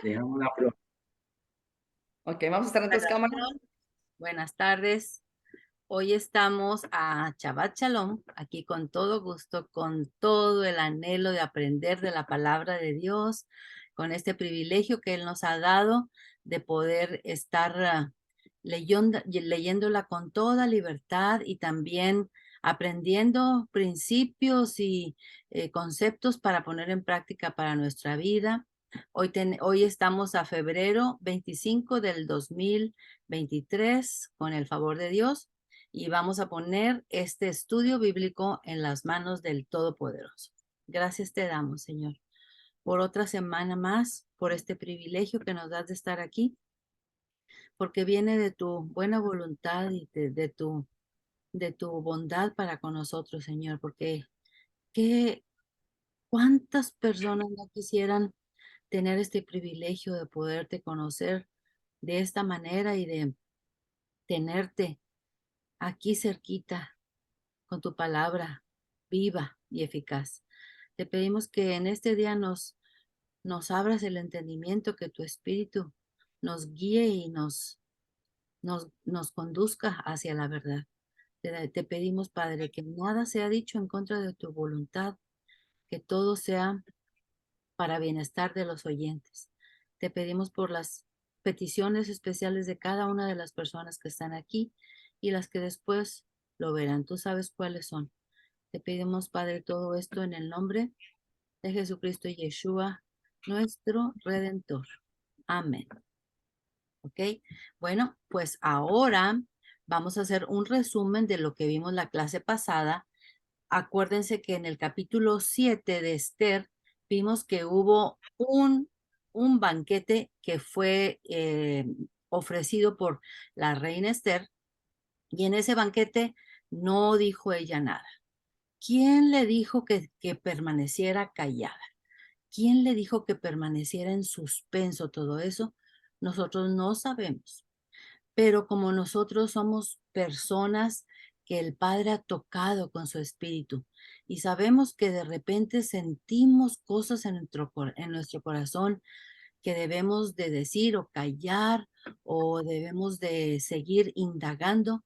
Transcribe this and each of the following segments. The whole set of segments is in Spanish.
Dejamos la flor. Ok, vamos a estar en tus cámaras. Buenas tardes. Hoy estamos a Shabbat Shalom, aquí con todo gusto, con todo el anhelo de aprender de la palabra de Dios, con este privilegio que Él nos ha dado de poder estar leyéndola con toda libertad y también aprendiendo principios y conceptos para poner en práctica para nuestra vida. Hoy estamos a febrero 25 del 2023, con el favor de Dios, y vamos a poner este estudio bíblico en las manos del Todopoderoso. Gracias te damos, Señor, por otra semana más, por este privilegio que nos das de estar aquí, porque viene de tu buena voluntad y de tu bondad para con nosotros, Señor, porque qué, cuántas personas no quisieran tener este privilegio de poderte conocer de esta manera y de tenerte aquí cerquita con tu palabra viva y eficaz. Te pedimos que en este día nos abras el entendimiento, que tu espíritu nos guíe y nos conduzca hacia la verdad. Te pedimos, Padre, que nada sea dicho en contra de tu voluntad, que todo sea para bienestar de los oyentes. Te pedimos por las peticiones especiales de cada una de las personas que están aquí y las que después lo verán. Tú sabes cuáles son. Te pedimos, Padre, todo esto en el nombre de Jesucristo y Yeshua, nuestro Redentor. Amén. ¿Ok? Bueno, pues ahora vamos a hacer un resumen de lo que vimos la clase pasada. Acuérdense que en el capítulo 7 de Esther vimos que hubo un banquete que fue ofrecido por la reina Esther, y en ese banquete no dijo ella nada. ¿Quién le dijo que permaneciera callada? ¿Quién le dijo que permaneciera en suspenso todo eso? Nosotros no sabemos, pero como nosotros somos personas que el Padre ha tocado con su espíritu y sabemos que de repente sentimos cosas en nuestro corazón que debemos de decir o callar, o debemos de seguir indagando.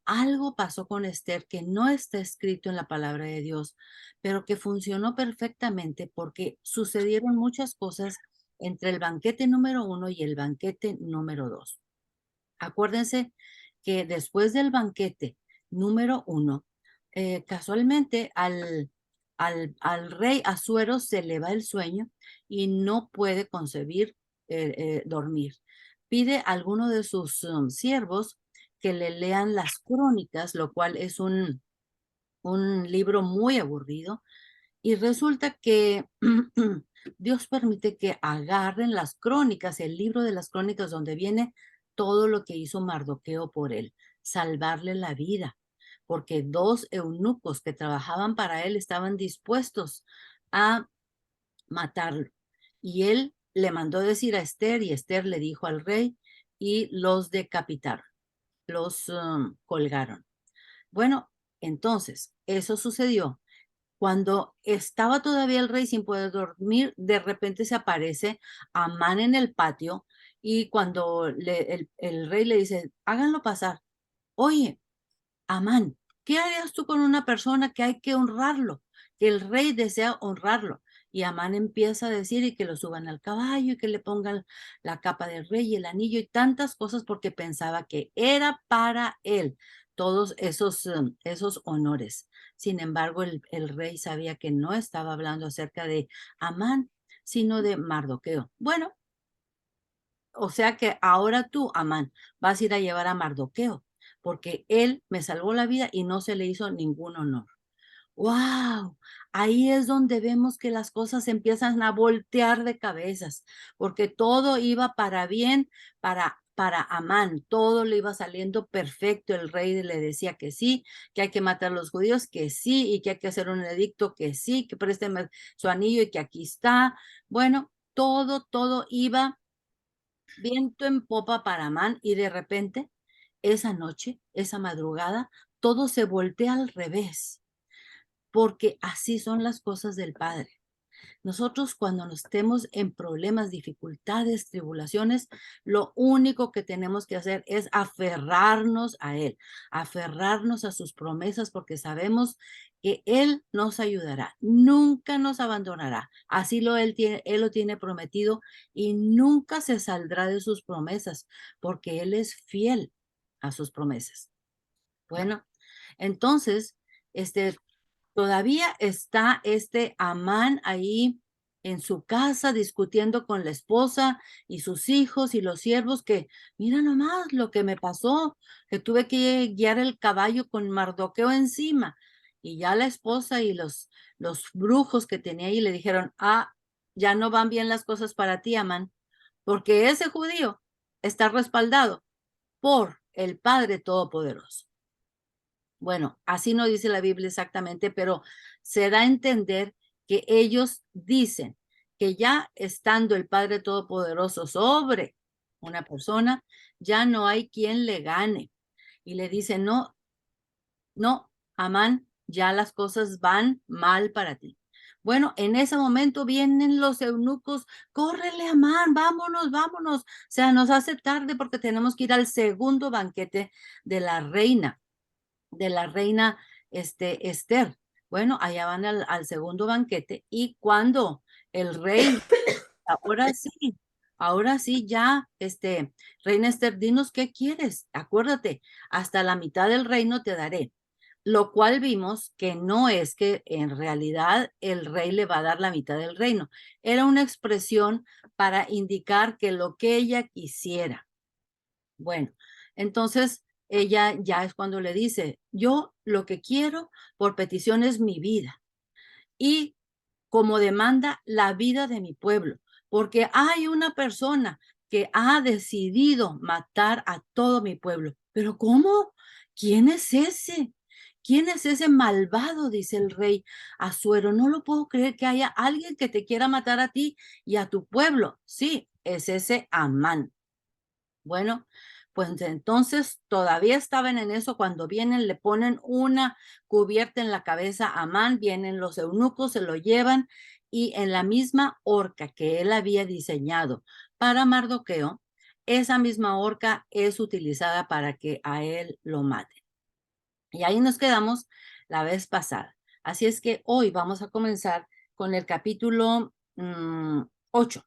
Algo pasó con Esther que no está escrito en la palabra de Dios, pero que funcionó perfectamente porque sucedieron muchas cosas entre el banquete número 1 y el banquete número 2. Acuérdense que después del banquete número 1, casualmente al rey Asuero se le va el sueño y no puede concebir dormir. Pide a alguno de sus siervos que le lean las crónicas, lo cual es un libro muy aburrido, y resulta que Dios permite que agarren las crónicas, el libro de las crónicas donde viene todo lo que hizo Mardoqueo por él, salvarle la vida, porque dos eunucos que trabajaban para él estaban dispuestos a matarlo. Y él le mandó decir a Esther, y Esther le dijo al rey, y los decapitaron, los colgaron. Bueno, entonces, eso sucedió. Cuando estaba todavía el rey sin poder dormir, de repente se aparece Amán en el patio, y cuando el rey le dice, háganlo pasar. Oye, Amán, ¿qué harías tú con una persona que hay que honrarlo? Que el rey desea honrarlo. Y Amán empieza a decir y que lo suban al caballo y que le pongan la capa del rey y el anillo y tantas cosas, porque pensaba que era para él todos esos honores. Sin embargo, el rey sabía que no estaba hablando acerca de Amán, sino de Mardoqueo. Bueno, o sea que ahora tú, Amán, vas a ir a llevar a Mardoqueo, porque él me salvó la vida y no se le hizo ningún honor. ¡Wow! Ahí es donde vemos que las cosas empiezan a voltear de cabezas, porque todo iba para bien para Amán, todo le iba saliendo perfecto. El rey le decía que sí, que hay que matar a los judíos, que sí, y que hay que hacer un edicto, que sí, que présteme su anillo y que aquí está. Bueno, todo iba viento en popa para Amán, y de repente, esa noche, esa madrugada, todo se voltea al revés, porque así son las cosas del Padre. Nosotros cuando nos estemos en problemas, dificultades, tribulaciones, lo único que tenemos que hacer es aferrarnos a Él, aferrarnos a sus promesas, porque sabemos que Él nos ayudará, nunca nos abandonará. Así Él lo tiene prometido y nunca se saldrá de sus promesas, porque Él es fiel a sus promesas. Bueno, entonces, este, todavía está este Amán ahí en su casa discutiendo con la esposa y sus hijos y los siervos que, mira nomás lo que me pasó, que tuve que guiar el caballo con Mardoqueo encima. Y ya la esposa y los brujos que tenía ahí le dijeron, ya no van bien las cosas para ti, Amán, porque ese judío está respaldado por el Padre Todopoderoso. Bueno, así no dice la Biblia exactamente, pero se da a entender que ellos dicen que ya estando el Padre Todopoderoso sobre una persona, ya no hay quien le gane. Y le dicen, no, no, Amán, ya las cosas van mal para ti. Bueno, en ese momento vienen los eunucos, córrele, Amán, vámonos, vámonos. O sea, nos hace tarde porque tenemos que ir al segundo banquete de la reina Esther. Bueno, allá van al segundo banquete y cuando el rey, ahora sí, ahora sí ya, reina Esther, dinos qué quieres, acuérdate, hasta la mitad del reino te daré. Lo cual vimos que no es que en realidad el rey le va a dar la mitad del reino. Era una expresión para indicar que lo que ella quisiera. Bueno, entonces ella ya es cuando le dice, yo lo que quiero por petición es mi vida y como demanda la vida de mi pueblo, porque hay una persona que ha decidido matar a todo mi pueblo. Pero ¿cómo? ¿Quién es ese? ¿Quién es ese malvado? Dice el rey Asuero. No lo puedo creer que haya alguien que te quiera matar a ti y a tu pueblo. Sí, es ese Amán. Bueno, pues entonces todavía estaban en eso cuando vienen, le ponen una cubierta en la cabeza a Amán, vienen los eunucos, se lo llevan y en la misma horca que él había diseñado para Mardoqueo, esa misma horca es utilizada para que a él lo maten. Y ahí nos quedamos la vez pasada. Así es que hoy vamos a comenzar con el capítulo 8.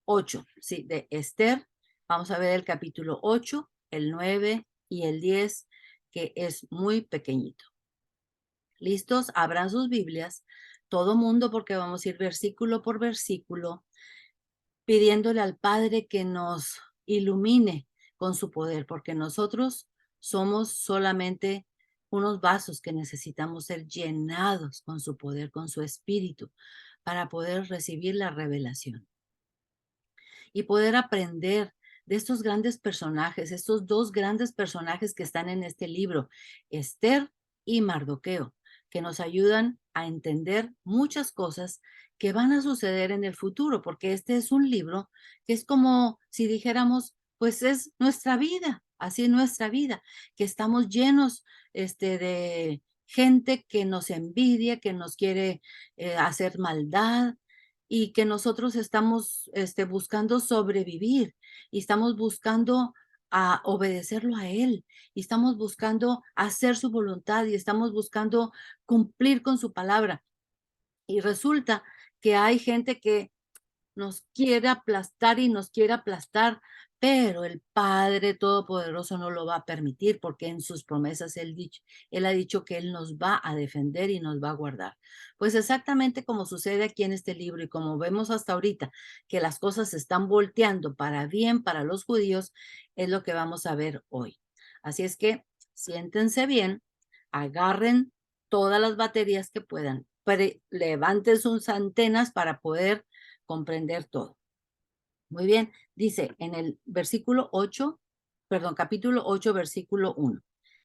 8, sí, de Esther. Vamos a ver el capítulo 8, el 9 y el 10, que es muy pequeñito. ¿Listos? Abran sus Biblias, todo mundo, porque vamos a ir versículo por versículo, pidiéndole al Padre que nos ilumine con su poder, porque nosotros somos solamente unos vasos que necesitamos ser llenados con su poder, con su espíritu, para poder recibir la revelación y poder aprender de estos grandes personajes, estos dos grandes personajes que están en este libro, Esther y Mardoqueo, que nos ayudan a entender muchas cosas que van a suceder en el futuro, porque este es un libro que es como si dijéramos, pues es nuestra vida, así es nuestra vida, que estamos llenos de gente que nos envidia, que nos quiere hacer maldad, y que nosotros estamos buscando sobrevivir y estamos buscando a obedecerlo a Él y estamos buscando hacer su voluntad y estamos buscando cumplir con su palabra. Y resulta que hay gente que nos quiere aplastar y nos quiere aplastar, pero el Padre Todopoderoso no lo va a permitir porque en sus promesas él ha dicho que Él nos va a defender y nos va a guardar. Pues exactamente como sucede aquí en este libro y como vemos hasta ahorita que las cosas se están volteando para bien para los judíos, es lo que vamos a ver hoy. Así es que siéntense bien, agarren todas las baterías que puedan, levanten sus antenas para poder comprender todo. Muy bien, dice en el versículo 8, perdón, capítulo 8, versículo 1.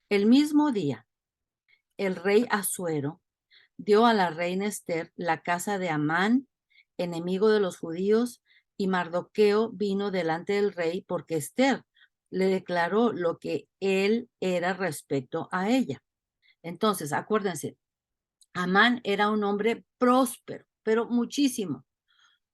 El mismo día, el rey Asuero dio a la reina Esther la casa de Amán, enemigo de los judíos, y Mardoqueo vino delante del rey porque Esther le declaró lo que él era respecto a ella. Entonces, acuérdense, Amán era un hombre próspero, pero muchísimo.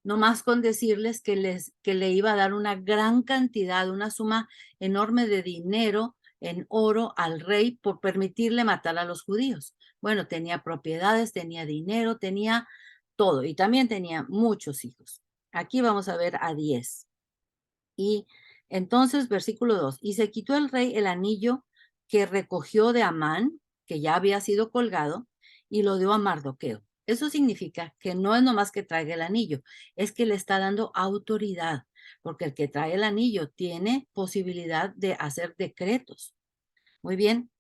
No más con decirles que le iba a dar una gran cantidad, una suma enorme de dinero en oro al rey por permitirle matar a los judíos. Bueno, tenía propiedades, tenía dinero, tenía todo y también tenía muchos hijos. Aquí vamos a ver a 10. Y entonces, versículo 2, y se quitó el rey el anillo que recogió de Amán, que ya había sido colgado, y lo dio a Mardoqueo. Eso significa que no es nomás que traiga el anillo, es que le está dando autoridad, porque el que trae el anillo tiene posibilidad de hacer decretos. Muy bien.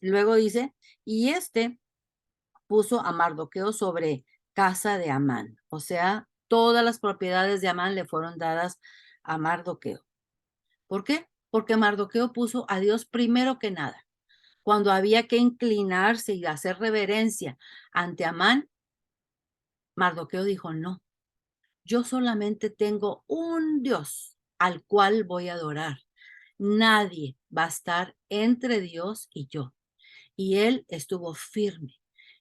Luego dice, y este puso a Mardoqueo sobre casa de Amán. O sea, todas las propiedades de Amán le fueron dadas a Mardoqueo. ¿Por qué? Porque Mardoqueo puso a Dios primero que nada. Cuando había que inclinarse y hacer reverencia ante Amán, Mardoqueo dijo, no, yo solamente tengo un Dios al cual voy a adorar. Nadie va a estar entre Dios y yo. Y él estuvo firme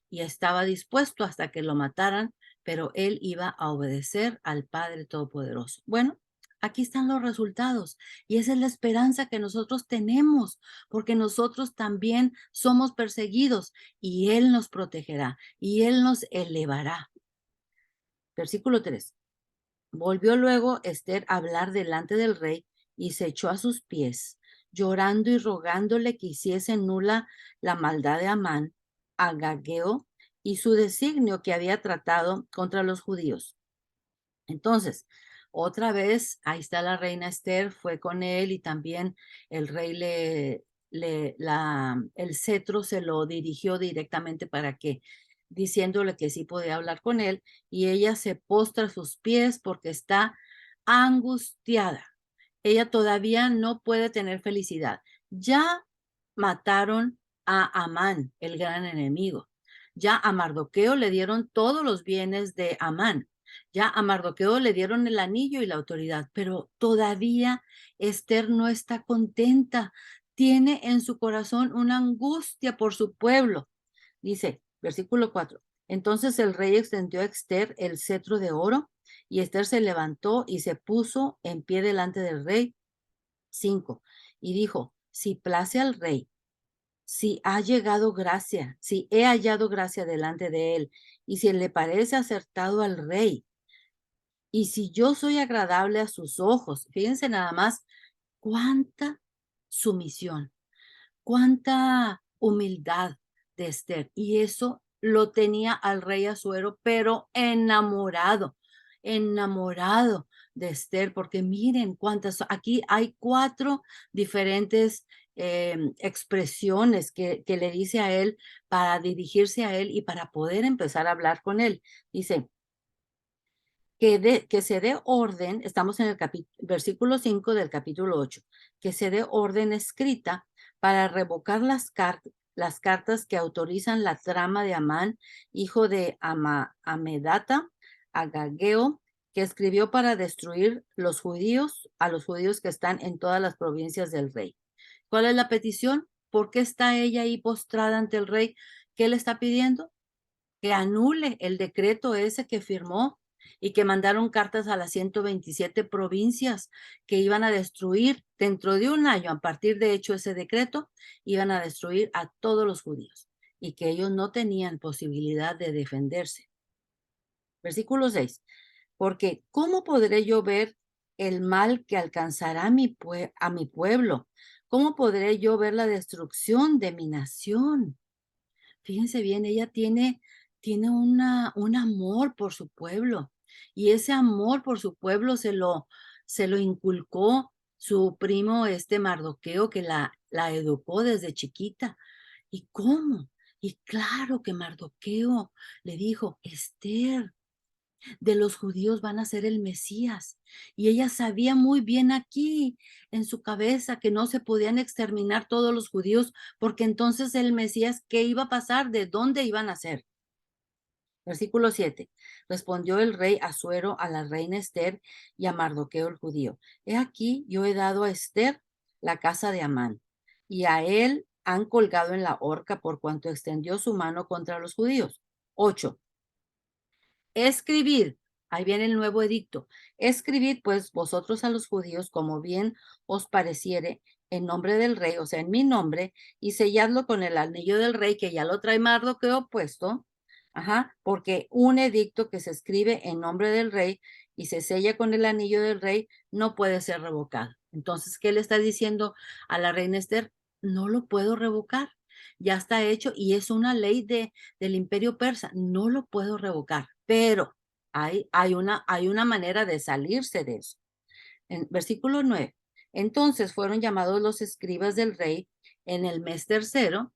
y estaba dispuesto hasta que lo mataran, pero él iba a obedecer al Padre Todopoderoso. Bueno, aquí están los resultados y esa es la esperanza que nosotros tenemos, porque nosotros también somos perseguidos y él nos protegerá y él nos elevará. Versículo 3. Volvió luego Esther a hablar delante del rey y se echó a sus pies, llorando y rogándole que hiciese nula la maldad de Amán, Agageo y su designio que había tratado contra los judíos. Entonces, otra vez, ahí está la reina Esther, fue con él y también el rey el cetro se lo dirigió directamente para que, diciéndole que sí podía hablar con él, y ella se postra a sus pies porque está angustiada. Ella todavía no puede tener felicidad. Ya mataron a Amán, el gran enemigo. Ya a Mardoqueo le dieron todos los bienes de Amán. Ya a Mardoqueo le dieron el anillo y la autoridad, pero todavía Esther no está contenta. Tiene en su corazón una angustia por su pueblo. Dice, versículo 4. Entonces el rey extendió a Esther el cetro de oro y Esther se levantó y se puso en pie delante del rey. 5. Y dijo, si place al rey, si ha llegado gracia, si he hallado gracia delante de él, y si le parece acertado al rey, y si yo soy agradable a sus ojos, fíjense nada más cuánta sumisión, cuánta humildad de Esther. Y eso lo tenía al rey Asuero, pero enamorado, enamorado de Esther, porque miren cuántas, aquí hay 4 diferentes expresiones que le dice a él para dirigirse a él y para poder empezar a hablar con él. Dice, que se dé orden, estamos en el versículo 5 del capítulo 8, que se dé orden escrita para revocar las cartas que autorizan la trama de Amán, hijo de Amedata, Agageo, que escribió para destruir a los judíos que están en todas las provincias del rey. ¿Cuál es la petición? ¿Por qué está ella ahí postrada ante el rey? ¿Qué le está pidiendo? Que anule el decreto ese que firmó y que mandaron cartas a las 127 provincias que iban a destruir dentro de un año, a partir de hecho ese decreto, iban a destruir a todos los judíos y que ellos no tenían posibilidad de defenderse. Versículo 6. Porque ¿cómo podré yo ver el mal que alcanzará a mi pueblo? ¿Cómo podré yo ver la destrucción de mi nación? Fíjense bien, ella tiene un amor por su pueblo y ese amor por su pueblo se lo inculcó su primo Mardoqueo que la educó desde chiquita. ¿Y cómo? Y claro que Mardoqueo le dijo, Esther, de los judíos van a ser el Mesías. Y ella sabía muy bien aquí en su cabeza que no se podían exterminar todos los judíos porque entonces el Mesías, ¿qué iba a pasar? ¿De dónde iban a ser? Versículo 7. Respondió el rey Asuero a la reina Esther y a Mardoqueo el judío. He aquí, yo he dado a Esther la casa de Amán y a él han colgado en la horca por cuanto extendió su mano contra los judíos. 8. escribid, ahí viene el nuevo edicto, escribid pues vosotros a los judíos como bien os pareciere en nombre del rey, o sea, en mi nombre, y selladlo con el anillo del rey, que ya lo trae Mardoqueo puesto, ajá, porque un edicto que se escribe en nombre del rey y se sella con el anillo del rey no puede ser revocado. Entonces, ¿qué le está diciendo a la reina Esther? No lo puedo revocar, ya está hecho y es una ley del imperio persa, no lo puedo revocar, pero hay una manera de salirse de eso. En versículo 9, entonces fueron llamados los escribas del rey en el mes tercero,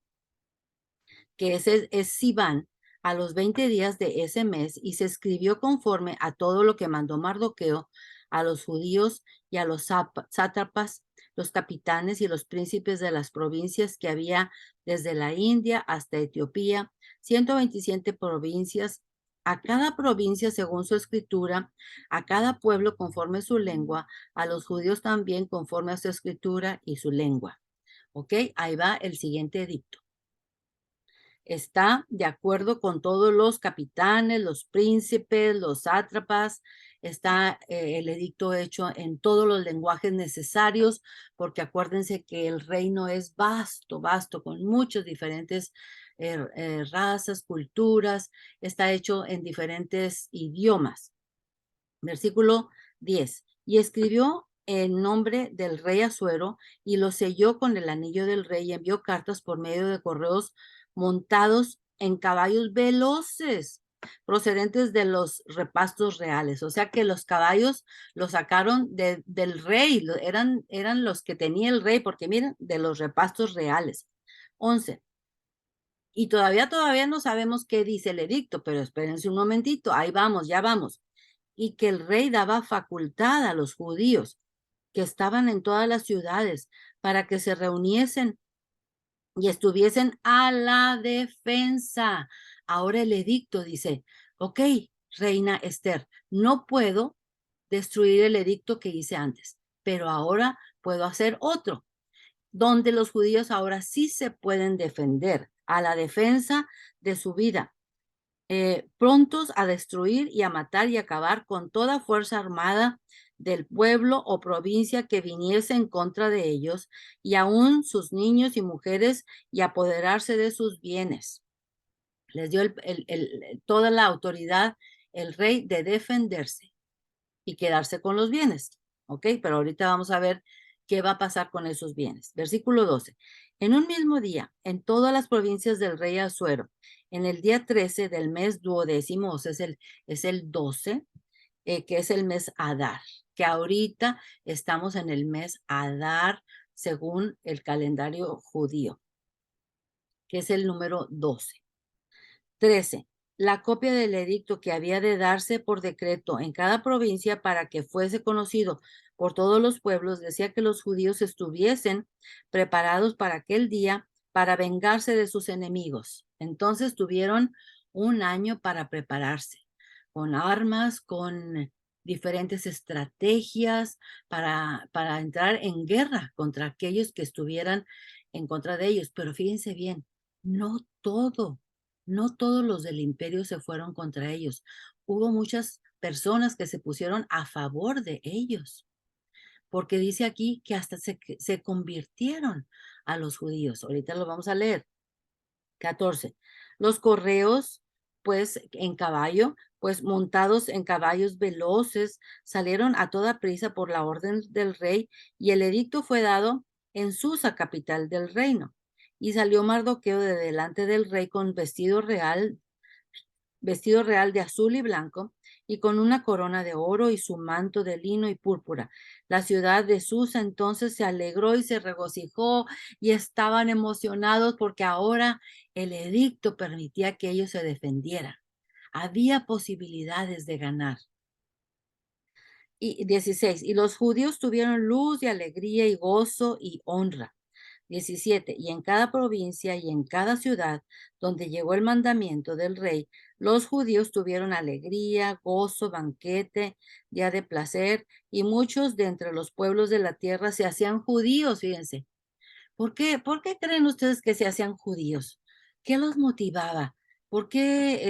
que ese es Sivan, a los 20 días de ese mes, y se escribió conforme a todo lo que mandó Mardoqueo a los judíos y a los sátrapas, los capitanes y los príncipes de las provincias que había desde la India hasta Etiopía, 127 provincias, a cada provincia según su escritura, a cada pueblo conforme su lengua, a los judíos también conforme a su escritura y su lengua. ¿Ok? Ahí va el siguiente edicto. Está de acuerdo con todos los capitanes, los príncipes, los sátrapas. Está el edicto hecho en todos los lenguajes necesarios, porque acuérdense que el reino es vasto, vasto, con muchos diferentes razas, culturas. Está hecho en diferentes idiomas. Versículo 10. Y escribió en nombre del rey Asuero y lo selló con el anillo del rey y envió cartas por medio de correos montados en caballos veloces procedentes de los repastos reales. O sea que los caballos los sacaron del rey, eran los que tenía el rey, porque miren, de los repastos reales. 11. Y todavía no sabemos qué dice el edicto, pero espérense un momentito, ahí vamos, ya vamos. Y que el rey daba facultad a los judíos que estaban en todas las ciudades para que se reuniesen y estuviesen a la defensa. Ahora el edicto dice, ok, reina Esther, no puedo destruir el edicto que hice antes, pero ahora puedo hacer otro, donde los judíos ahora sí se pueden defender a la defensa de su vida, prontos a destruir y a matar y acabar con toda fuerza armada del pueblo o provincia que viniese en contra de ellos, y aún sus niños y mujeres, y apoderarse de sus bienes. Les dio toda la autoridad el rey de defenderse y quedarse con los bienes. ¿Ok? Pero ahorita vamos a ver qué va a pasar con esos bienes. Versículo 12. En un mismo día, en todas las provincias del rey Asuero, en el día 13 del mes duodécimo, o sea, es el 12, que es el mes Adar, que ahorita estamos en el mes Adar según el calendario judío, que es el número 12. 13. La copia del edicto que había de darse por decreto en cada provincia para que fuese conocido por todos los pueblos decía que los judíos estuviesen preparados para aquel día para vengarse de sus enemigos. Entonces tuvieron un año para prepararse, con armas, con diferentes estrategias para entrar en guerra contra aquellos que estuvieran en contra de ellos. Pero fíjense bien, no todo no todos los del imperio se fueron contra ellos. Hubo muchas personas que se pusieron a favor de ellos, porque dice aquí que hasta se convirtieron a los judíos. Ahorita lo vamos a leer. 14. Los correos, pues en caballo, pues montados en caballos veloces, salieron a toda prisa por la orden del rey y el edicto fue dado en Susa, capital del reino. Y salió Mardoqueo de delante del rey con vestido real de azul y blanco, y con una corona de oro y su manto de lino y púrpura. La ciudad de Susa entonces se alegró y se regocijó y estaban emocionados porque ahora el edicto permitía que ellos se defendieran. Había posibilidades de ganar. Y 16, y los judíos tuvieron luz y alegría y gozo y honra. 17. Y en cada provincia y en cada ciudad donde llegó el mandamiento del rey, los judíos tuvieron alegría, gozo, banquete, día de placer, y muchos de entre los pueblos de la tierra se hacían judíos, fíjense. ¿Por qué? ¿Por qué creen ustedes que se hacían judíos? ¿Qué los motivaba? ¿Por qué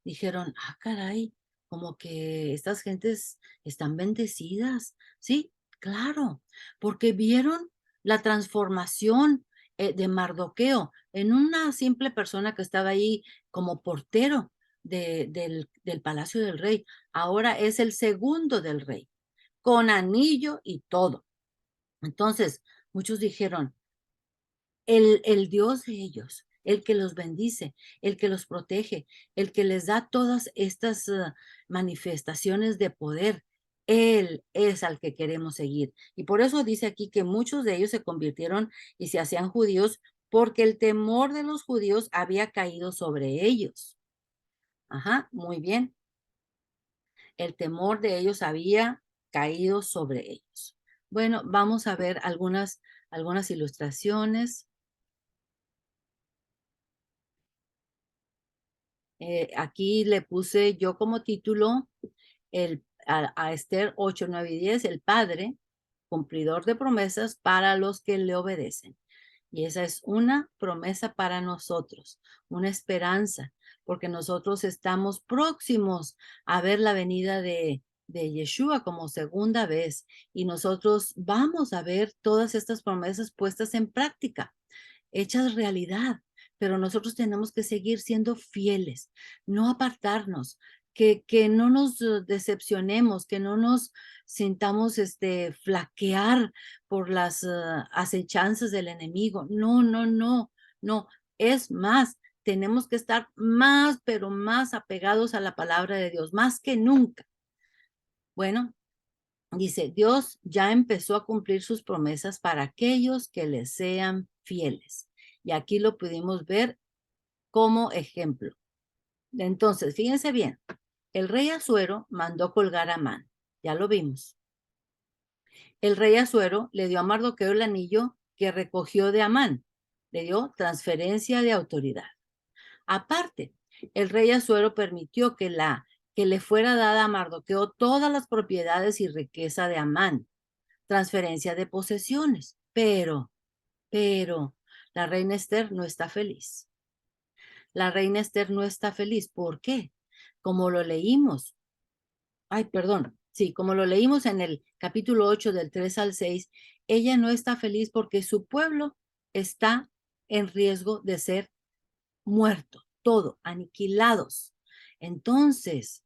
dijeron, ah, caray, como que estas gentes están bendecidas. Sí, claro, porque vieron la transformación de Mardoqueo en una simple persona que estaba ahí como portero del palacio del rey. Ahora es el segundo del rey, con anillo y todo. Entonces, muchos dijeron, el Dios de ellos, el que los bendice, el que los protege, el que les da todas estas manifestaciones de poder, Él es al que queremos seguir. Y por eso dice aquí que muchos de ellos se convirtieron y se hacían judíos porque el temor de los judíos había caído sobre ellos. Ajá, muy bien. El temor de ellos había caído sobre ellos. Bueno, vamos a ver algunas ilustraciones. Aquí le puse yo como título a Esther 8, 9 y 10, el Padre, cumplidor de promesas para los que le obedecen. Y esa es una promesa para nosotros, una esperanza, porque nosotros estamos próximos a ver la venida de Yeshua como segunda vez y nosotros vamos a ver todas estas promesas puestas en práctica, hechas realidad, pero nosotros tenemos que seguir siendo fieles, no apartarnos, que no nos decepcionemos, que no nos sintamos flaquear por las acechanzas del enemigo. No, no, no, no. Es más, tenemos que estar más, pero más apegados a la palabra de Dios, más que nunca. Bueno, dice, Dios ya empezó a cumplir sus promesas para aquellos que le sean fieles. Y aquí lo pudimos ver como ejemplo. Entonces, fíjense bien, el rey Asuero mandó colgar a Amán. Ya lo vimos. El rey Asuero le dio a Mardoqueo el anillo que recogió de Amán. Le dio transferencia de autoridad. Aparte, el rey Asuero permitió que le fuera dada a Mardoqueo todas las propiedades y riqueza de Amán, transferencia de posesiones. Pero, la reina Esther no está feliz. La reina Esther no está feliz. ¿Por qué? Como lo leímos. Ay, perdón. Sí, como lo leímos en el capítulo 8 del 3 al 6, ella no está feliz porque su pueblo está en riesgo de ser muerto, todo, aniquilados. Entonces,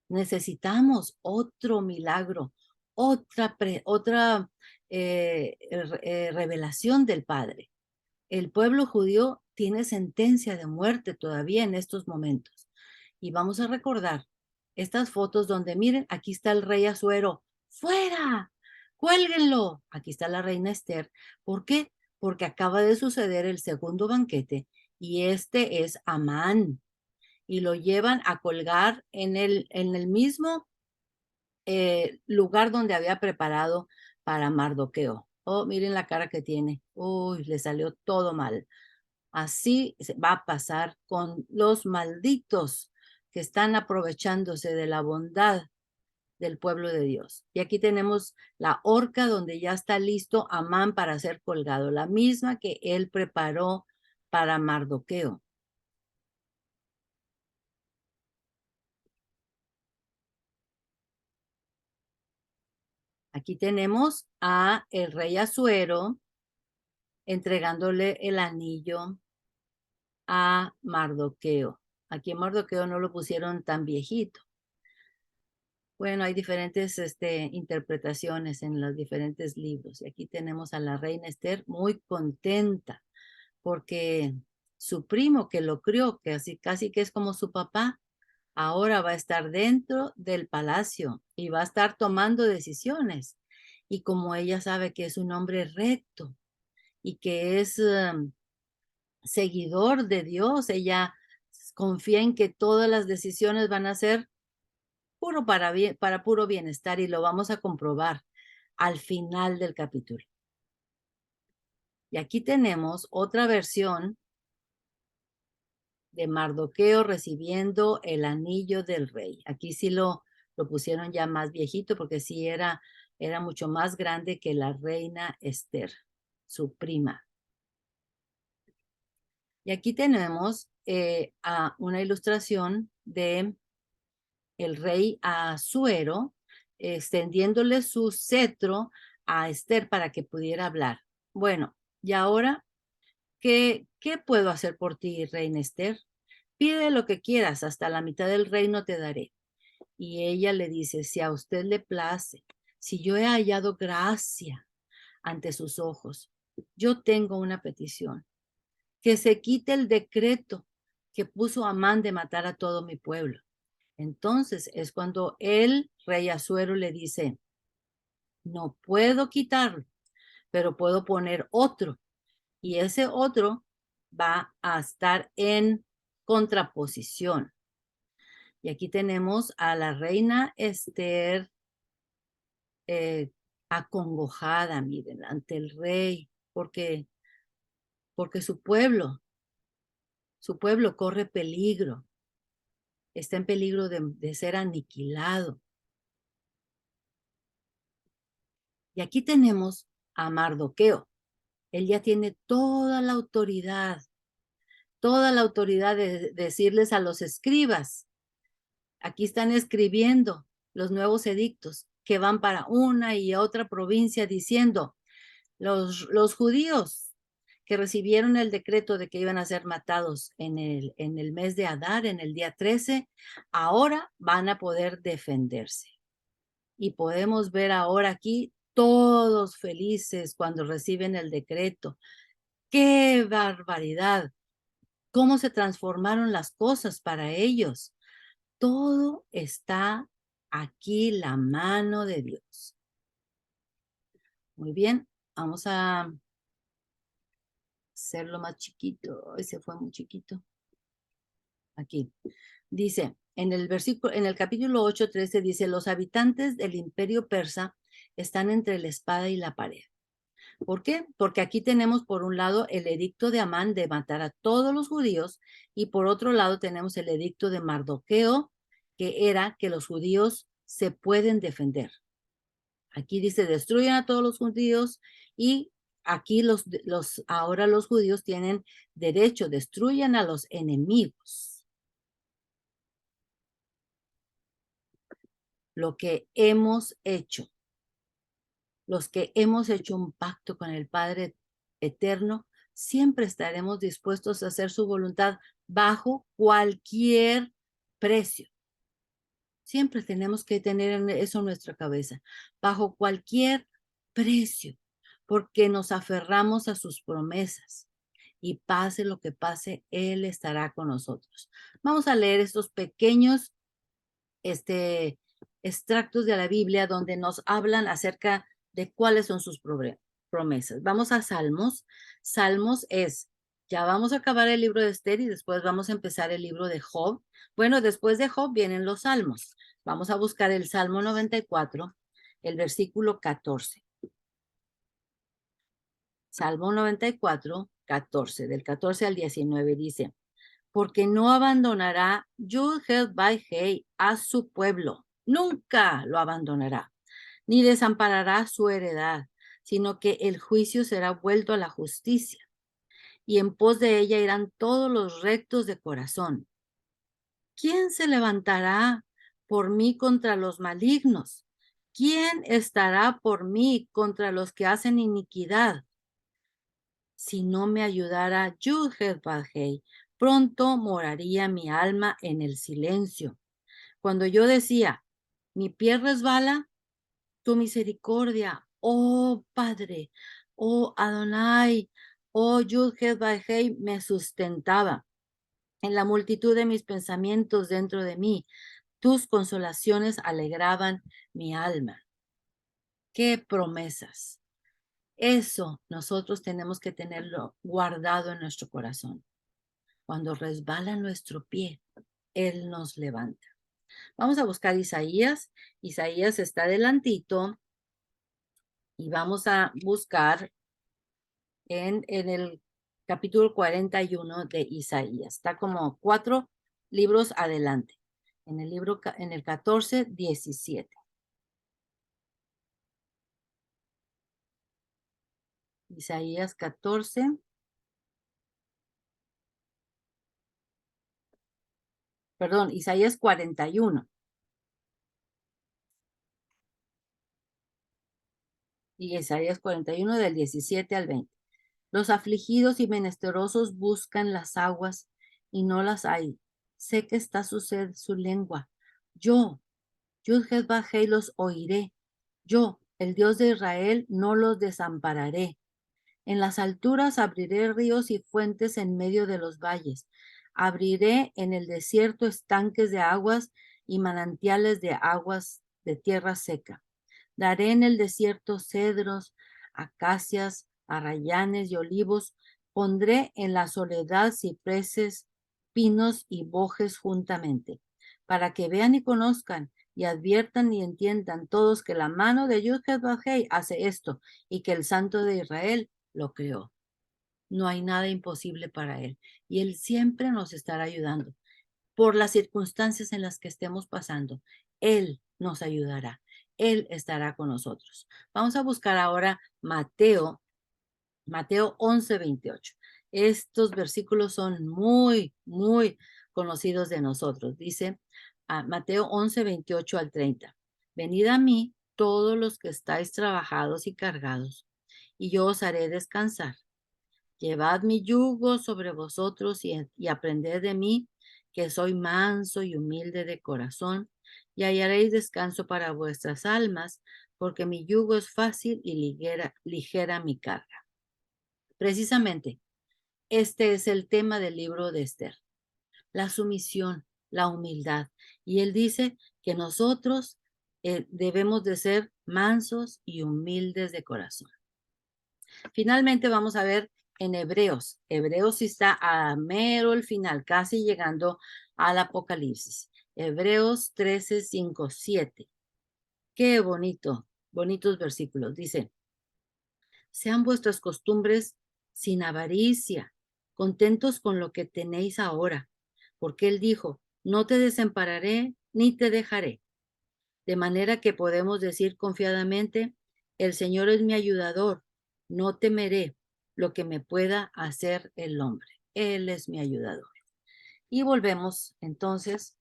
necesitamos otro milagro, otra revelación del Padre. El pueblo judío tiene sentencia de muerte todavía en estos momentos. Y vamos a recordar estas fotos donde miren, aquí está el rey Asuero, fuera, cuélguenlo. Aquí está la reina Esther. ¿Por qué? Porque acaba de suceder el segundo banquete y este es Amán y lo llevan a colgar en el mismo lugar donde había preparado para Mardoqueo. Oh, miren la cara que tiene. Uy, le salió todo mal. Así va a pasar con los malditos que están aprovechándose de la bondad del pueblo de Dios. Y aquí tenemos la horca donde ya está listo Amán para ser colgado, la misma que él preparó para Mardoqueo. Aquí tenemos a el rey Asuero entregándole el anillo a Mardoqueo. Aquí Mardoqueo no lo pusieron tan viejito. Bueno, hay diferentes interpretaciones en los diferentes libros. Y aquí tenemos a la reina Esther muy contenta porque su primo que lo crió, que así casi que es como su papá, ahora va a estar dentro del palacio y va a estar tomando decisiones. Y como ella sabe que es un hombre recto y que es seguidor de Dios, ella confía en que todas las decisiones van a ser para puro bienestar y lo vamos a comprobar al final del capítulo. Y aquí tenemos otra versión de Mardoqueo recibiendo el anillo del rey. Aquí sí lo pusieron ya más viejito porque sí era mucho más grande que la reina Esther, su prima. Y aquí tenemos a una ilustración de el rey Asuero, extendiéndole su cetro a Esther para que pudiera hablar. Bueno, y ahora, ¿qué puedo hacer por ti, reina Esther? Pide lo que quieras, hasta la mitad del reino te daré. Y ella le dice, si a usted le place, si yo he hallado gracia ante sus ojos, yo tengo una petición, que se quite el decreto que puso Amán de matar a todo mi pueblo. Entonces es cuando el rey Asuero le dice, no puedo quitarlo, pero puedo poner otro. Y ese otro va a estar en contraposición. Y aquí tenemos a la reina Esther acongojada, miren, ante el rey, porque su pueblo corre peligro, está en peligro de ser aniquilado. Y aquí tenemos a Mardoqueo. Él ya tiene toda la autoridad de decirles a los escribas, aquí están escribiendo los nuevos edictos que van para una y otra provincia diciendo, los judíos que recibieron el decreto de que iban a ser matados en el mes de Adar, en el día 13, ahora van a poder defenderse. Y podemos ver ahora aquí todos felices cuando reciben el decreto. ¡Qué barbaridad! ¿Cómo se transformaron las cosas para ellos? Todo está aquí, la mano de Dios. Muy bien, vamos a hacerlo más chiquito. Ese fue muy chiquito. Aquí. Dice, en el capítulo 8:13 dice, los habitantes del imperio persa están entre la espada y la pared. ¿Por qué? Porque aquí tenemos por un lado el edicto de Amán de matar a todos los judíos y por otro lado tenemos el edicto de Mardoqueo, que era que los judíos se pueden defender. Aquí dice, destruyan a todos los judíos y aquí ahora los judíos tienen derecho, destruyan a los enemigos. Lo que hemos hecho, los que hemos hecho un pacto con el Padre Eterno, siempre estaremos dispuestos a hacer su voluntad bajo cualquier precio. Siempre tenemos que tener eso en nuestra cabeza, bajo cualquier precio, porque nos aferramos a sus promesas. Y pase lo que pase, Él estará con nosotros. Vamos a leer estos pequeños extractos de la Biblia donde nos hablan acerca de cuáles son sus promesas. Vamos a Salmos. Salmos ya vamos a acabar el libro de Esther y después vamos a empezar el libro de Job. Bueno, después de Job vienen los Salmos. Vamos a buscar el Salmo 94, el versículo 14. Salmo 94, 14, del 14 al 19 dice, porque no abandonará Yud-Heh-Vah-Heh a su pueblo, nunca lo abandonará, ni desamparará su heredad, sino que el juicio será vuelto a la justicia, y en pos de ella irán todos los rectos de corazón. ¿Quién se levantará por mí contra los malignos? ¿Quién estará por mí contra los que hacen iniquidad? Si no me ayudara Yud-Heh-Vah-Heh, pronto moraría mi alma en el silencio. Cuando yo decía, mi pie resbala, tu misericordia, oh Padre, oh Adonai, oh Yud-Heh-Vah-Heh, me sustentaba. En la multitud de mis pensamientos dentro de mí, tus consolaciones alegraban mi alma. ¡Qué promesas! Eso nosotros tenemos que tenerlo guardado en nuestro corazón. Cuando resbala nuestro pie, Él nos levanta. Vamos a buscar Isaías. Isaías está adelantito y vamos a buscar en el capítulo 41 de Isaías. Está como 4 libros adelante. En el 14, 17. Isaías 14. perdón, Isaías 41. Y Isaías 41 del 17 al 20. Los afligidos y menesterosos buscan las aguas y no las hay. Sé que está su sed, su lengua. Yo, Yud-Heh-Vah-Heh, los oiré. Yo, el Dios de Israel, no los desampararé. En las alturas abriré ríos y fuentes en medio de los valles. Abriré en el desierto estanques de aguas y manantiales de aguas de tierra seca. Daré en el desierto cedros, acacias, arrayanes y olivos. Pondré en la soledad cipreses, pinos y bojes juntamente, para que vean y conozcan y adviertan y entiendan todos que la mano de Yud-Heh-Vah-Heh hace esto y que el Santo de Israel lo creó. No hay nada imposible para él y él siempre nos estará ayudando por las circunstancias en las que estemos pasando. Él nos ayudará. Él estará con nosotros. Vamos a buscar ahora Mateo 11:28. Estos versículos son muy conocidos de nosotros. Dice Mateo 11:28 al 30. Venid a mí todos los que estáis trabajados y cargados, y yo os haré descansar. Llevad mi yugo sobre vosotros y aprended de mí, que soy manso y humilde de corazón, y hallaréis descanso para vuestras almas, porque mi yugo es fácil y ligera mi carga. Precisamente, este es el tema del libro de Esther, la sumisión, la humildad. Y él dice que nosotros debemos de ser mansos y humildes de corazón. Finalmente vamos a ver en Hebreos. Hebreos sí está a mero el final, casi llegando al Apocalipsis. Hebreos 13, 5, 7. Qué bonito, bonitos versículos. Dice, sean vuestras costumbres sin avaricia, contentos con lo que tenéis ahora, porque él dijo, no te desampararé ni te dejaré. De manera que podemos decir confiadamente, el Señor es mi ayudador, no temeré lo que me pueda hacer el hombre. Él es mi ayudador. Y volvemos entonces,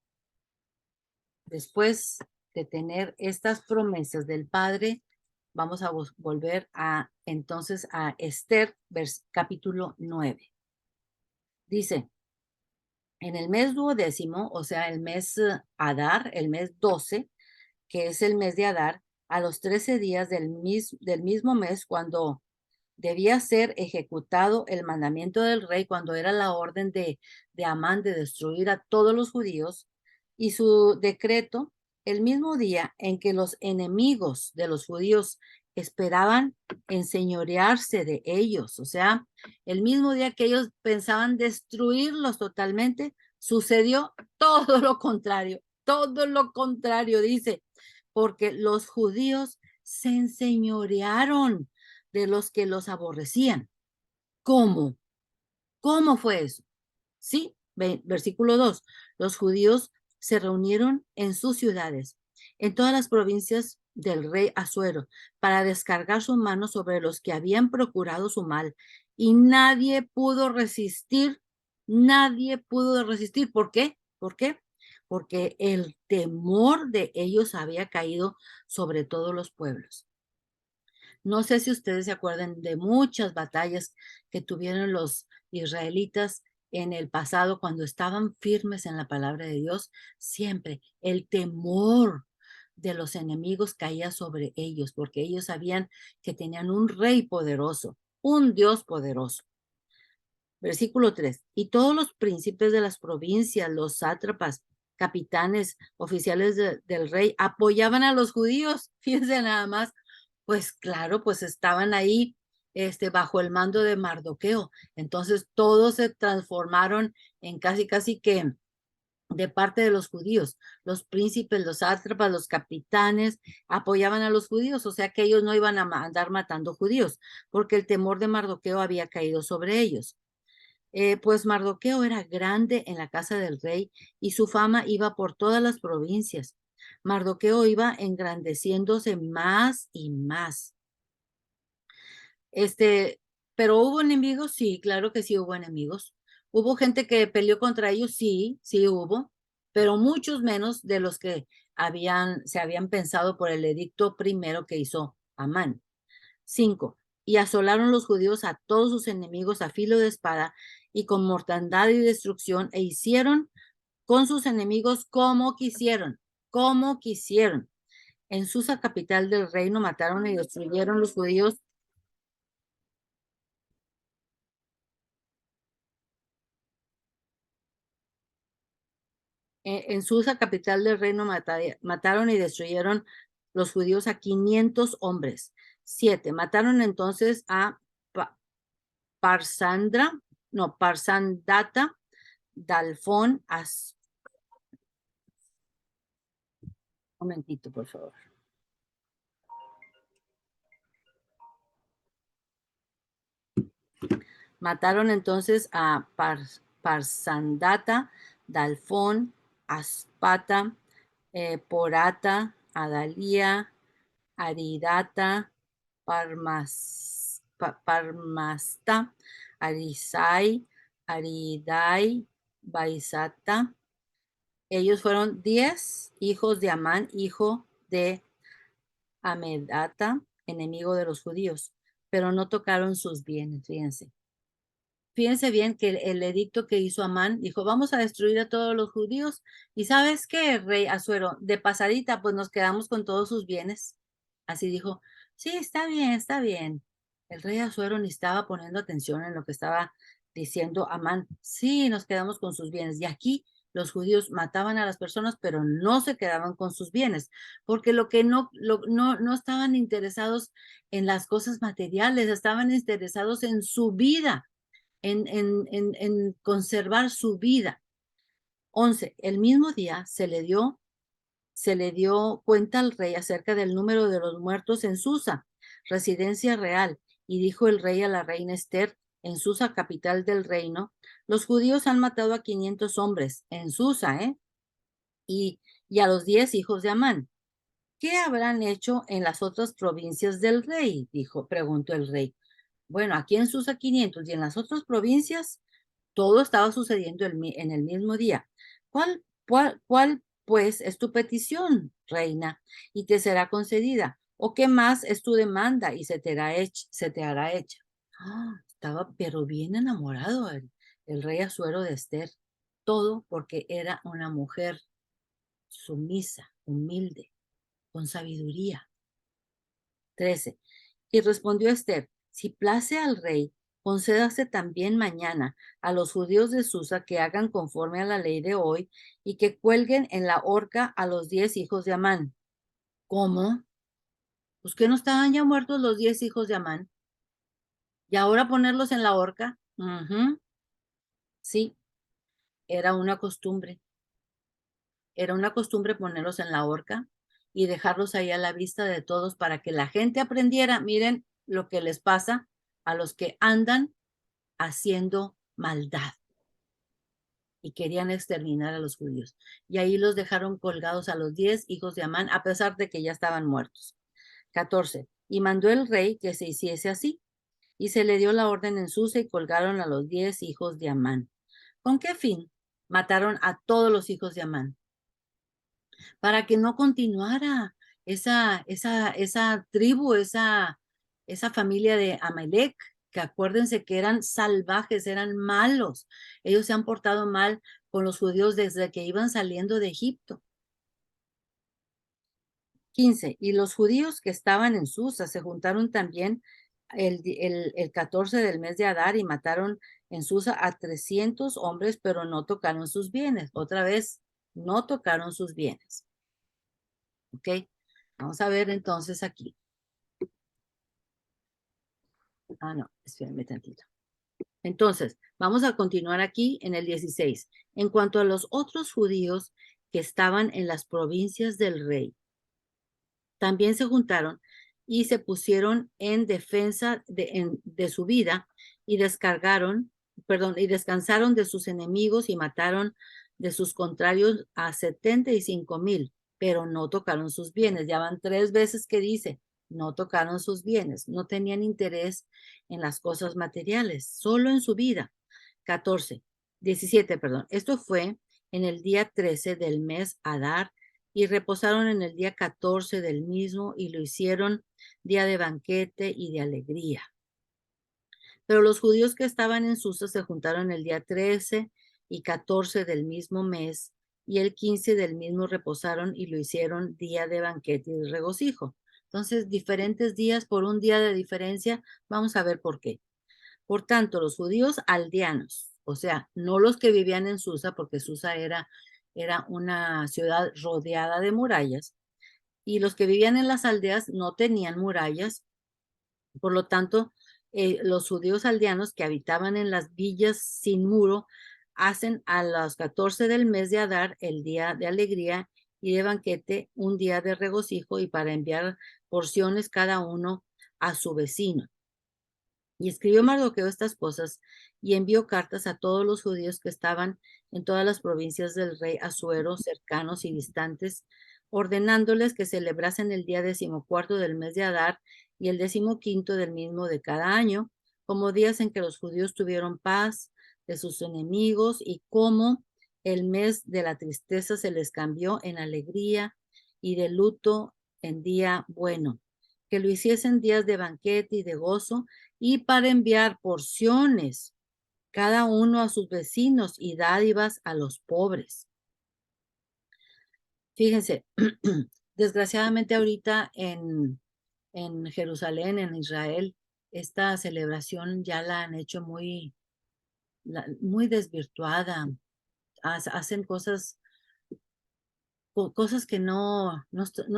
después de tener estas promesas del Padre, vamos a volver entonces a Esther, capítulo 9. Dice, en el mes 12º, o sea, el mes Adar, el mes 12, que es el mes de Adar, a los 13 días del mismo mes, cuando debía ser ejecutado el mandamiento del rey, cuando era la orden de Amán de destruir a todos los judíos, y su decreto, el mismo día en que los enemigos de los judíos esperaban enseñorearse de ellos, o sea, el mismo día que ellos pensaban destruirlos totalmente, sucedió todo lo contrario, dice, porque los judíos se enseñorearon de los que los aborrecían. ¿Cómo? ¿Cómo fue eso? Sí, versículo 2. Los judíos se reunieron en sus ciudades, en todas las provincias del rey Asuero, para descargar su mano sobre los que habían procurado su mal. Y nadie pudo resistir, nadie pudo resistir. ¿Por qué? ¿Por qué? Porque el temor de ellos había caído sobre todos los pueblos. No sé si ustedes se acuerdan de muchas batallas que tuvieron los israelitas en el pasado cuando estaban firmes en la palabra de Dios. Siempre el temor de los enemigos caía sobre ellos porque ellos sabían que tenían un rey poderoso, un Dios poderoso. Versículo 3. Y todos los príncipes de las provincias, los sátrapas, capitanes, oficiales del rey, apoyaban a los judíos. Fíjense nada más, pues claro, pues estaban ahí bajo el mando de Mardoqueo. Entonces todos se transformaron en casi que de parte de los judíos. Los príncipes, los sátrapas, los capitanes apoyaban a los judíos, o sea que ellos no iban a andar matando judíos, porque el temor de Mardoqueo había caído sobre ellos. Pues Mardoqueo era grande en la casa del rey y su fama iba por todas las provincias. Mardoqueo iba engrandeciéndose más y más. Pero hubo enemigos, sí, claro que sí hubo enemigos. Hubo gente que peleó contra ellos, sí, sí hubo, pero muchos menos de los que se habían pensado por el edicto primero que hizo Amán. 5. Y asolaron los judíos a todos sus enemigos a filo de espada y con mortandad y destrucción, e hicieron con sus enemigos como quisieron, como quisieron. En Susa, capital del reino, mataron y destruyeron los judíos. En Susa, capital del reino, mataron y destruyeron los judíos a 500 hombres. 7. Mataron entonces a Parsandata, Dalfón, un momentito, por favor. Mataron entonces a Parsandata, Dalfón, Aspata, Porata, Adalía, Aridata, Parmasta, Arisai, Aridai, Baisata. Ellos fueron 10 hijos de Amán, hijo de Amedata, enemigo de los judíos, pero no tocaron sus bienes, fíjense. Fíjense bien que el edicto que hizo Amán dijo, vamos a destruir a todos los judíos. ¿Y sabes qué, rey Asuero? De pasadita, pues nos quedamos con todos sus bienes. Así dijo, sí, está bien, está bien. El rey Asuero ni estaba poniendo atención en lo que estaba diciendo Amán. Sí, nos quedamos con sus bienes. Y aquí los judíos mataban a las personas, pero no se quedaban con sus bienes, porque lo que no estaban interesados en las cosas materiales, estaban interesados en su vida. En conservar su vida. 11. El mismo día se le dio cuenta al rey acerca del número de los muertos en Susa, residencia real, y dijo el rey a la reina Esther, en Susa, capital del reino, los judíos han matado a 500 hombres en Susa, y a los 10 hijos de Amán. ¿Qué habrán hecho en las otras provincias del rey? Preguntó el rey. Bueno, aquí en Susa 500 y en las otras provincias, todo estaba sucediendo en el mismo día. ¿Cuál, pues, es tu petición, reina? Y te será concedida. ¿O qué más es tu demanda? Y se te hará hecha. Estaba pero bien enamorado el rey Asuero de Esther. Todo porque era una mujer sumisa, humilde, con sabiduría. 13. Y respondió Esther, si place al rey, concédase también mañana a los judíos de Susa que hagan conforme a la ley de hoy y que cuelguen en la horca a los 10 hijos de Amán. ¿Cómo? Pues que no estaban ya muertos los 10 hijos de Amán. Y ahora ponerlos en la horca. Sí, era una costumbre. Era una costumbre ponerlos en la horca y dejarlos ahí a la vista de todos para que la gente aprendiera. Miren lo que les pasa a los que andan haciendo maldad y querían exterminar a los judíos. Y ahí los dejaron colgados a los 10 hijos de Amán, a pesar de que ya estaban muertos. 14. Y mandó el rey que se hiciese así, y se le dio la orden en Susa y colgaron a los 10 hijos de Amán. ¿Con qué fin? Mataron a todos los hijos de Amán. Para que no continuara esa tribu, esa familia de Amalek, que acuérdense que eran salvajes, eran malos. Ellos se han portado mal con los judíos desde que iban saliendo de Egipto. 15. Y los judíos que estaban en Susa se juntaron también el 14 del mes de Adar y mataron en Susa a 300 hombres, pero no tocaron sus bienes. Otra vez, no tocaron sus bienes. ¿Ok? Vamos a ver entonces aquí. No, espérenme tantito. Entonces, vamos a continuar aquí en el 16. En cuanto a los otros judíos que estaban en las provincias del rey, también se juntaron y se pusieron en defensa de su vida y descansaron de sus enemigos y mataron de sus contrarios a 75,000, pero no tocaron sus bienes. Ya van 3 veces que dice, no tocaron sus bienes, no tenían interés en las cosas materiales, solo en su vida. 17, perdón. Esto fue en el día 13 del mes Adar, y reposaron en el día 14 del mismo, y lo hicieron día de banquete y de alegría. Pero los judíos que estaban en Susa se juntaron el día 13 y 14 del mismo mes, y el 15 del mismo reposaron y lo hicieron día de banquete y de regocijo. Entonces, diferentes días por un día de diferencia, vamos a ver por qué. Por tanto, los judíos aldeanos, o sea, no los que vivían en Susa, porque Susa era una ciudad rodeada de murallas, y los que vivían en las aldeas no tenían murallas. Por lo tanto, los judíos aldeanos que habitaban en las villas sin muro hacen a los 14 del mes de Adar el día de alegría y de banquete, un día de regocijo, y para enviar porciones cada uno a su vecino. Y escribió Mardoqueo estas cosas y envió cartas a todos los judíos que estaban en todas las provincias del rey Asuero, cercanos y distantes, ordenándoles que celebrasen el día 14 del mes de Adar y el 15 del mismo de cada año, como días en que los judíos tuvieron paz de sus enemigos, y como el mes de la tristeza se les cambió en alegría y de luto en día bueno, que lo hiciesen días de banquete y de gozo, y para enviar porciones cada uno a sus vecinos y dádivas a los pobres. Fíjense, desgraciadamente ahorita en Jerusalén, en Israel, esta celebración ya la han hecho muy desvirtuada. Hacen cosas que no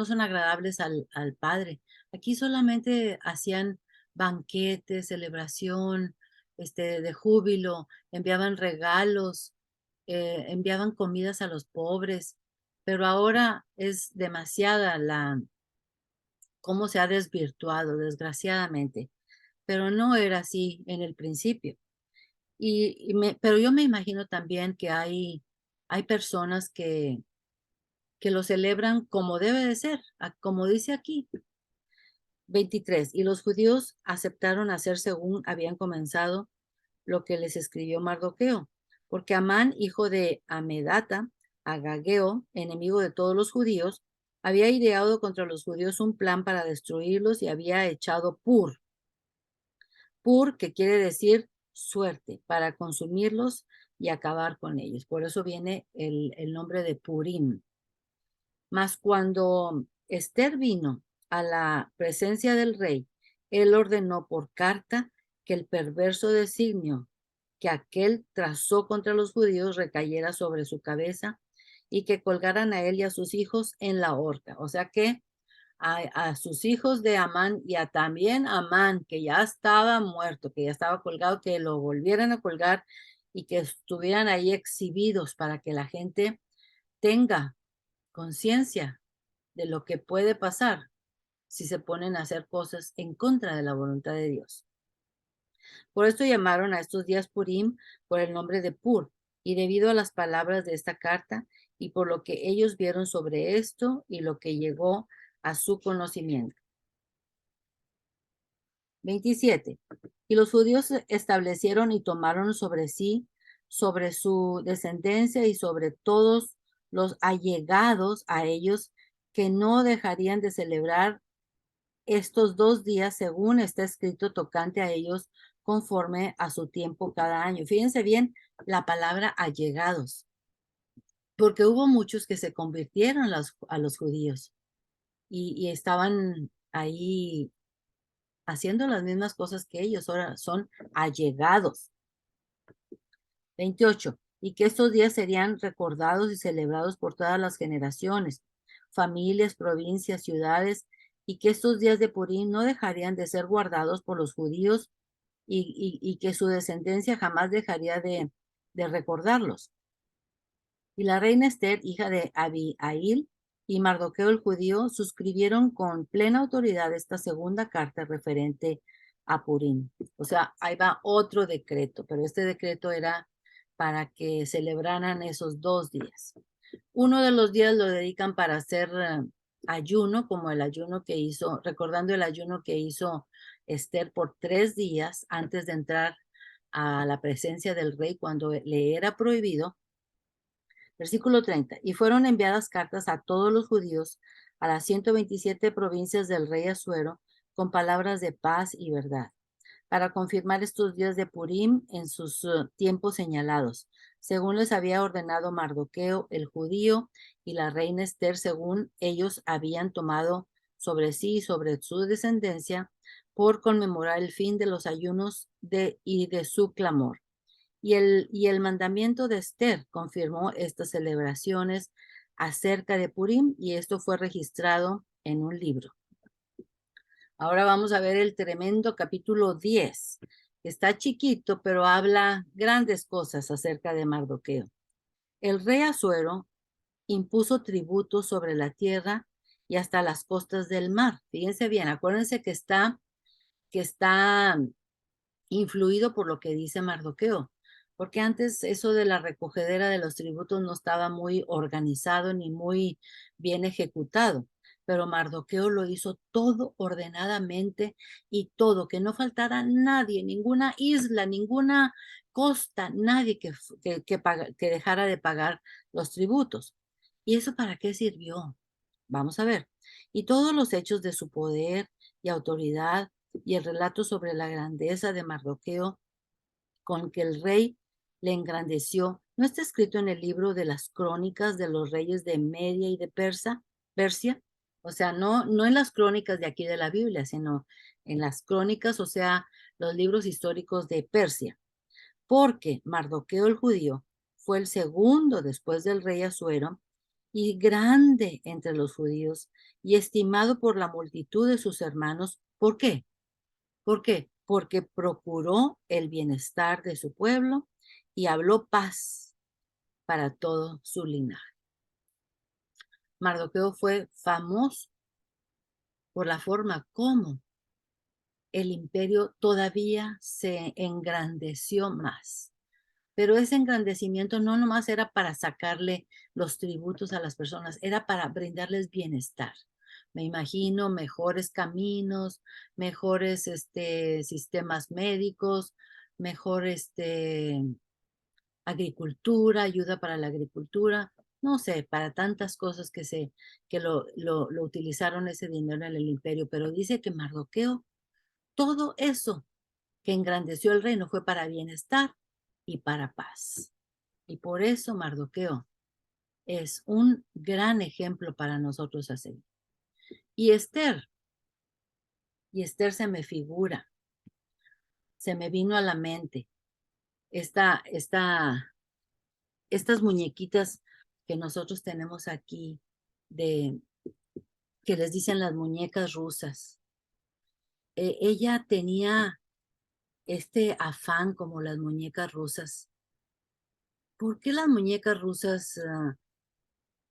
son agradables al Padre. Aquí solamente hacían banquetes, celebración, de júbilo, enviaban regalos, enviaban comidas a los pobres, pero ahora es demasiada cómo se ha desvirtuado, desgraciadamente, pero no era así en el principio. Pero yo me imagino también que hay personas que lo celebran como debe de ser, como dice aquí. 23. Y los judíos aceptaron hacer según habían comenzado lo que les escribió Mardoqueo, porque Amán, hijo de Amedata, Agageo, enemigo de todos los judíos, había ideado contra los judíos un plan para destruirlos y había echado Pur, que quiere decir suerte, para consumirlos y acabar con ellos. Por eso viene el nombre de Purim. Mas cuando Esther vino a la presencia del rey, él ordenó por carta que el perverso designio que aquel trazó contra los judíos recayera sobre su cabeza, y que colgaran a él y a sus hijos en la horca. O sea que a sus hijos de Amán, y también a Amán, que ya estaba muerto, que ya estaba colgado, que lo volvieran a colgar y que estuvieran ahí exhibidos para que la gente tenga conciencia de lo que puede pasar si se ponen a hacer cosas en contra de la voluntad de Dios. Por esto llamaron a estos días Purim por el nombre de Pur, y debido a las palabras de esta carta y por lo que ellos vieron sobre esto y lo que llegó a su conocimiento. 27. Y los judíos establecieron y tomaron sobre sí, sobre su descendencia y sobre todos los allegados a ellos, que no dejarían de celebrar estos 2 días, según está escrito tocante a ellos, conforme a su tiempo cada año. Fíjense bien la palabra allegados, porque hubo muchos que se convirtieron a los judíos y estaban ahí haciendo las mismas cosas que ellos, ahora son allegados. 28. Y que estos días serían recordados y celebrados por todas las generaciones, familias, provincias, ciudades, y que estos días de Purim no dejarían de ser guardados por los judíos, y que su descendencia jamás dejaría de recordarlos. Y la reina Esther, hija de Abihail, y Mardoqueo el judío suscribieron con plena autoridad esta segunda carta referente a Purim. O sea, ahí va otro decreto, pero este decreto era para que celebraran esos 2 días. Uno de los días lo dedican para hacer ayuno, como el ayuno que hizo, recordando el ayuno que hizo Esther por 3 días antes de entrar a la presencia del rey cuando le era prohibido. Versículo 30. Y fueron enviadas cartas a todos los judíos, a las 127 provincias del rey Asuero, con palabras de paz y verdad, para confirmar estos días de Purim en sus tiempos señalados, según les había ordenado Mardoqueo el judío y la reina Esther, según ellos habían tomado sobre sí y sobre su descendencia, por conmemorar el fin de los ayunos y de su clamor. Y el mandamiento de Esther confirmó estas celebraciones acerca de Purim, y esto fue registrado en un libro. Ahora vamos a ver el tremendo capítulo 10. Está chiquito, pero habla grandes cosas acerca de Mardoqueo. El rey Asuero impuso tributos sobre la tierra y hasta las costas del mar. Fíjense bien, acuérdense que está influido por lo que dice Mardoqueo, porque antes eso de la recogedera de los tributos no estaba muy organizado ni muy bien ejecutado, pero Mardoqueo lo hizo todo ordenadamente y todo, que no faltara nadie, ninguna isla, ninguna costa, nadie que dejara de pagar los tributos. ¿Y eso para qué sirvió? Vamos a ver. Y todos los hechos de su poder y autoridad y el relato sobre la grandeza de Mardoqueo con que el rey le engrandeció, ¿no está escrito en el libro de las crónicas de los reyes de Media y de Persia? O sea, no en las crónicas de aquí de la Biblia, sino en las crónicas, o sea, los libros históricos de Persia. Porque Mardoqueo el judío fue el segundo después del rey Asuero y grande entre los judíos y estimado por la multitud de sus hermanos. ¿Por qué? ¿Por qué? Porque procuró el bienestar de su pueblo y habló paz para todo su linaje. Mardoqueo fue famoso por la forma como el imperio todavía se engrandeció más. Pero ese engrandecimiento no nomás era para sacarle los tributos a las personas, era para brindarles bienestar. Me imagino mejores caminos, mejores sistemas médicos, mejor agricultura, ayuda para la agricultura, no sé, para tantas cosas que lo utilizaron ese dinero en el imperio. Pero dice que Mardoqueo, todo eso que engrandeció el reino fue para bienestar y para paz. Y por eso Mardoqueo es un gran ejemplo para nosotros a seguir. Y Esther se me figura, se me vino a la mente estas muñequitas que nosotros tenemos aquí, que les dicen las muñecas rusas. Ella tenía este afán como las muñecas rusas. ¿Por qué las muñecas rusas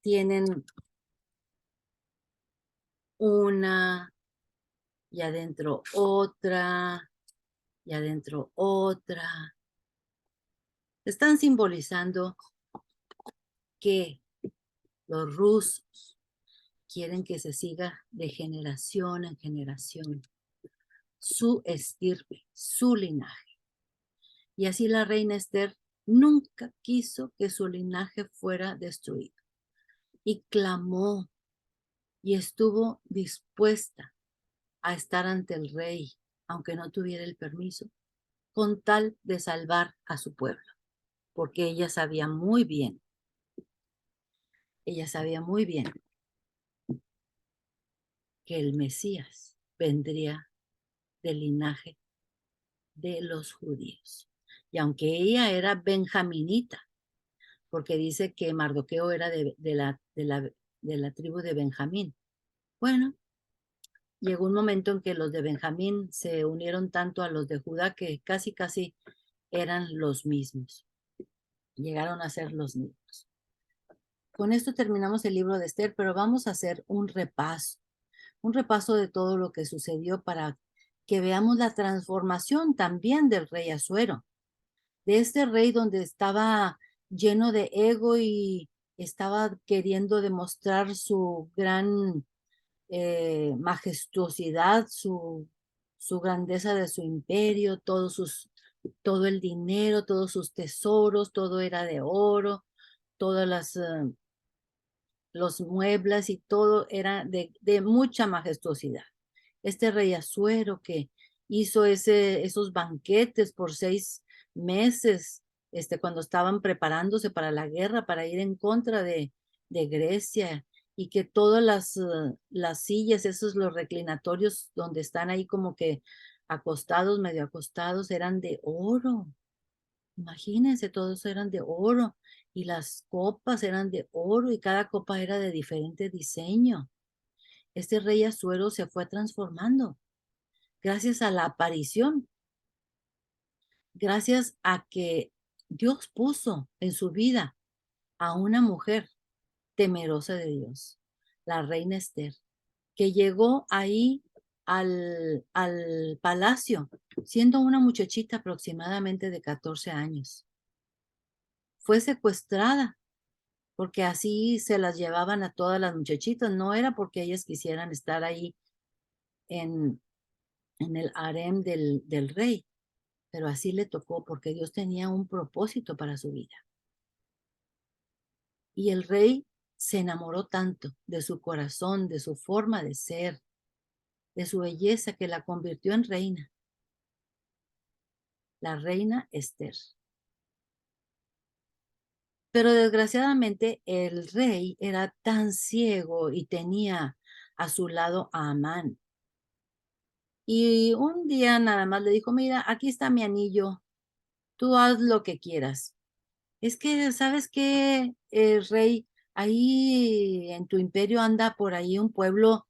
tienen una y adentro otra y adentro otra? Están simbolizando que los rusos quieren que se siga de generación en generación su estirpe, su linaje. Y así la reina Esther nunca quiso que su linaje fuera destruido. Y clamó y estuvo dispuesta a estar ante el rey, aunque no tuviera el permiso, con tal de salvar a su pueblo, porque ella sabía muy bien que el Mesías vendría del linaje de los judíos. Y aunque ella era benjaminita, porque dice que Mardoqueo era de la tribu de Benjamín. Bueno, llegó un momento en que los de Benjamín se unieron tanto a los de Judá que casi eran los mismos. Llegaron a ser los mismos. Con esto terminamos el libro de Esther, pero vamos a hacer un repaso de todo lo que sucedió para que veamos la transformación también del rey Asuero, de este rey donde estaba lleno de ego y estaba queriendo demostrar su gran majestuosidad, su grandeza de su imperio, todo el dinero, todos sus tesoros, todo era de oro, todas los muebles y todo era de mucha majestuosidad. Este rey Asuero que hizo esos banquetes por 6 meses, cuando estaban preparándose para la guerra, para ir en contra de Grecia, y que todas las sillas, esos los reclinatorios donde están ahí como que acostados, medio acostados, eran de oro. Imagínense, todos eran de oro y las copas eran de oro y cada copa era de diferente diseño. Este rey Asuero se fue transformando gracias a la aparición, gracias a que Dios puso en su vida a una mujer temerosa de Dios, la reina Esther, que llegó ahí al palacio siendo una muchachita aproximadamente de 14 años. Fue secuestrada porque así se las llevaban a todas las muchachitas, no era porque ellas quisieran estar ahí en, en el harem del rey, pero así le tocó porque Dios tenía un propósito para su vida. Y el rey se enamoró tanto de su corazón, de su forma de ser, de su belleza, que la convirtió en reina, la reina Esther. Pero desgraciadamente el rey era tan ciego y tenía a su lado a Amán. Y un día nada más le dijo, mira, aquí está mi anillo, tú haz lo que quieras. Es que, ¿sabes qué, rey? Ahí en tu imperio anda por ahí un pueblo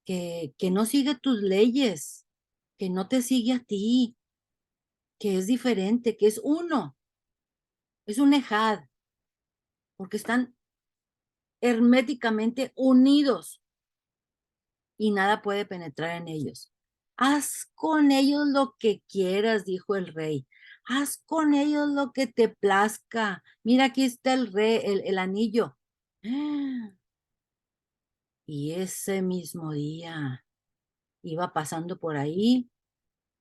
que no sigue tus leyes, que no te sigue a ti, que es diferente, que es uno, es un ejad, porque están herméticamente unidos y nada puede penetrar en ellos. Haz con ellos lo que quieras, dijo el rey. Haz con ellos lo que te plazca. Mira, aquí está el rey, el anillo. Y ese mismo día iba pasando por ahí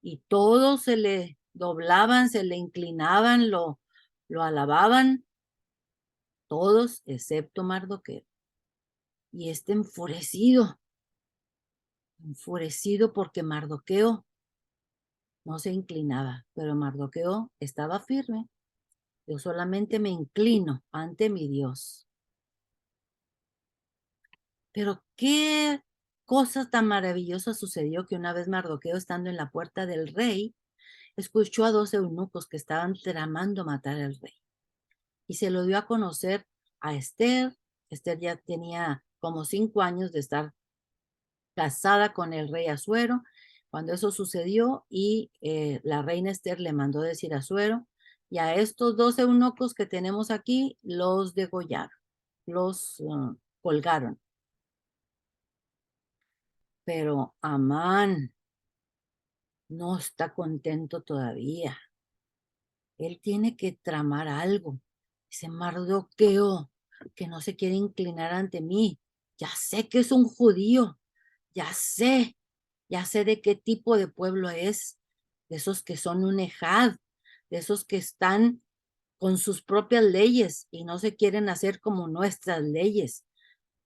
y todos se le doblaban, se le inclinaban, lo alababan, todos excepto Mardoqueo. Y enfurecido porque Mardoqueo no se inclinaba, pero Mardoqueo estaba firme. Yo solamente me inclino ante mi Dios. Pero qué cosa tan maravillosa sucedió que una vez Mardoqueo, estando en la puerta del rey, escuchó a 2 eunucos que estaban tramando matar al rey. Y se lo dio a conocer a Esther. Esther ya tenía como 5 años de estar casada con el rey Asuero cuando eso sucedió, y la reina Esther le mandó decir a Asuero, y a estos 2 eunucos que tenemos aquí los degollaron, los colgaron. Pero Amán no está contento todavía. Él tiene que tramar algo. Dice, Mardoqueo, que no se quiere inclinar ante mí. Ya sé que es un judío. Ya sé de qué tipo de pueblo es. De esos que son un ejad, de esos que están con sus propias leyes y no se quieren hacer como nuestras leyes.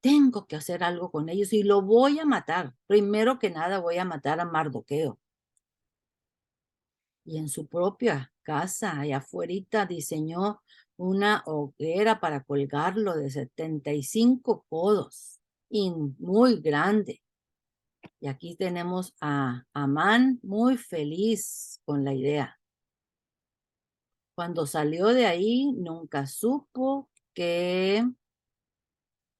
Tengo que hacer algo con ellos y lo voy a matar. Primero que nada voy a matar a Mardoqueo. Y en su propia casa, allá afuera, diseñó una hoguera para colgarlo de 75 codos y muy grande. Y aquí tenemos a Amán muy feliz con la idea. Cuando salió de ahí, nunca supo que